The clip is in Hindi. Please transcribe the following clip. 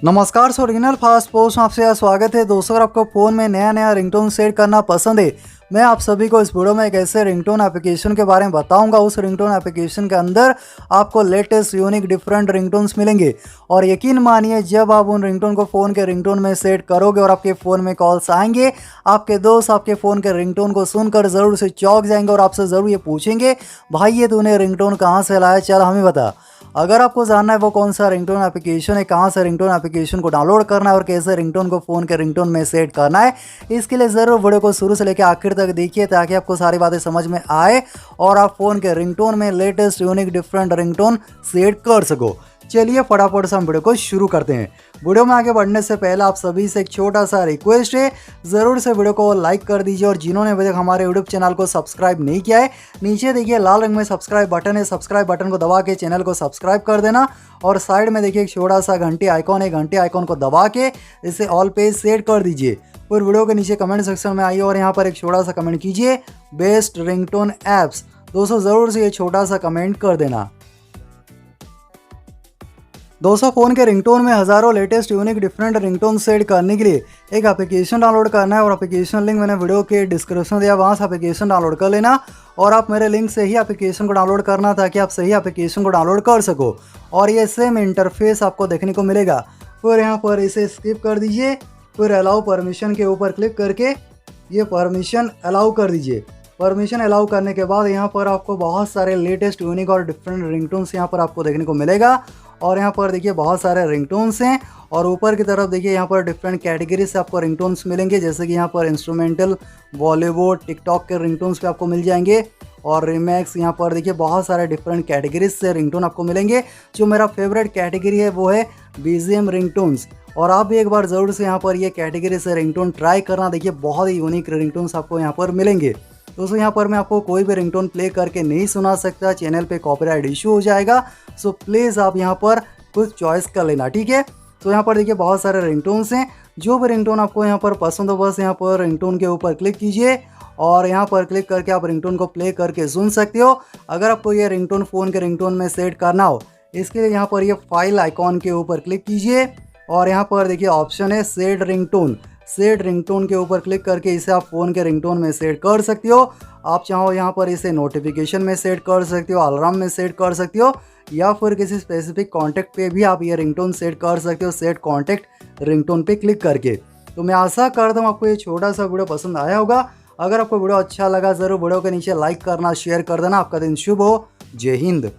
नमस्कार ओरिजिनल फास्ट पोस्ट में आपसे स्वागत है दोस्तों। अगर आपको फ़ोन में नया रिंगटोन सेट करना पसंद है, मैं आप सभी को इस वीडियो में एक ऐसे रिंगटोन एप्लीकेशन के बारे में बताऊंगा। उस रिंगटोन एप्लीकेशन के अंदर आपको लेटेस्ट यूनिक डिफरेंट रिंगटोन्स मिलेंगे और यकीन मानिए जब आप उन रिंगटोन को फ़ोन के रिंगटोन में सेट करोगे और आपके फ़ोन में कॉल्स आएंगे, आपके दोस्त आपके फ़ोन के रिंगटोन को सुनकर ज़रूर से चौंक जाएंगे और आपसे ज़रूर ये पूछेंगे, भाई ये तूने रिंगटोन कहाँ से लाया, चल हमें बता। अगर आपको जानना है वो कौन सा रिंगटोन एप्लीकेशन है, कहाँ से रिंगटोन एप्लीकेशन को डाउनलोड करना है और कैसे रिंगटोन को फ़ोन के रिंगटोन में सेट करना है, इसके लिए ज़रूर वीडियो को शुरू से लेकर आखिर तक देखिए ताकि आपको सारी बातें समझ में आए और आप फ़ोन के रिंगटोन में latest unique different ringtone set कर सको। चलिए फटाफट से हम वीडियो को शुरू करते हैं। वीडियो में आगे बढ़ने से पहले आप सभी से एक छोटा सा रिक्वेस्ट है, ज़रूर से वीडियो को लाइक कर दीजिए और जिन्होंने अभी तक हमारे यूट्यूब चैनल को सब्सक्राइब नहीं किया है, नीचे देखिए लाल रंग में सब्सक्राइब बटन है, सब्सक्राइब बटन को दबा के चैनल को सब्सक्राइब कर देना और साइड में देखिए एक छोटा सा घंटी आइकॉन है, घंटी आइकॉन को दबा के इसे ऑल पेज सेट कर दीजिए। फिर वीडियो के नीचे कमेंट सेक्शन में आइए और यहाँ पर एक छोटा सा कमेंट कीजिए बेस्ट रिंगटोन ऐप्स। दोस्तों ज़रूर से ये छोटा सा कमेंट कर देना। दोस्तों फ़ोन के रिंगटोन में हज़ारों latest unique different ringtone set करने के लिए एक एप्लीकेशन डाउनलोड करना है और एप्लीकेशन लिंक मैंने वीडियो के डिस्क्रिप्शन दिया, वहाँ से एप्लीकेशन डाउनलोड कर लेना और आप मेरे लिंक से ही एप्लीकेशन को डाउनलोड करना ताकि आप सही एप्लीकेशन को डाउनलोड कर सको और ये सेम इंटरफेस आपको देखने को मिलेगा। फिर यहाँ पर इसे स्किप कर दीजिए, फिर अलाउ परमिशन के ऊपर क्लिक करके ये परमिशन अलाउ कर दीजिए। परमिशन अलाउ करने के बाद यहाँ पर आपको बहुत सारे लेटेस्ट यूनिक और डिफरेंट रिंगटोन्स यहाँ पर आपको देखने को मिलेगा और यहाँ पर देखिए बहुत सारे रिंगटोन्स हैं और ऊपर की तरफ देखिए यहाँ पर डिफरेंट कैटेगरी से आपको रिंगटोन्स मिलेंगे, जैसे कि यहाँ पर इंस्ट्रूमेंटल, बॉलीवुड, टिकटॉक के रिंगटोन्स पे आपको मिल जाएंगे और रिमैक्स। यहाँ पर देखिए बहुत सारे डिफरेंट कैटेगरीज से रिंगटोन आपको मिलेंगे। जो मेरा फेवरेट कैटेगरी है वो है BGM रिंगटोन्स और आप भी एक बार ज़रूर से यहाँ पर ये कैटेगरी से रिंगटोन ट्राई करना। देखिए बहुत ही यूनिक रिंगटोन्स आपको यहाँ पर मिलेंगे। दोस्तों यहाँ पर मैं आपको कोई भी रिंगटोन प्ले करके नहीं सुना सकता, चैनल पे कॉपीराइट इशू हो जाएगा, सो प्लीज़ आप यहाँ पर कुछ चॉइस कर लेना, ठीक है। तो यहाँ पर देखिए बहुत सारे रिंगटोन्स हैं, जो भी रिंगटोन आपको यहाँ पर पसंद हो बस यहाँ पर रिंगटोन के ऊपर क्लिक कीजिए और यहाँ पर क्लिक करके आप रिंगटोन को प्ले करके सुन सकते हो। अगर आपको ये रिंगटोन फ़ोन के रिंगटोन में सेट करना हो, इसके लिए यहाँ पर ये फाइल आइकॉन के ऊपर क्लिक कीजिए और यहाँ पर देखिए ऑप्शन है सेट रिंगटोन। सेट रिंगटोन के ऊपर क्लिक करके इसे आप फ़ोन के रिंगटोन में सेट कर सकते हो। आप चाहो यहाँ पर इसे नोटिफिकेशन में सेट कर सकते हो, अलार्म में सेट कर सकते हो या फिर किसी स्पेसिफिक कॉन्टैक्ट पे भी आप ये रिंगटोन सेट कर सकते हो, सेट कॉन्टैक्ट रिंगटोन पे क्लिक करके। तो मैं आशा करता हूँ आपको ये छोटा सा वीडियो पसंद आया होगा। अगर आपको वीडियो अच्छा लगा ज़रूर वीडियो के नीचे लाइक करना, शेयर कर देना। आपका दिन शुभ हो। जय हिंद।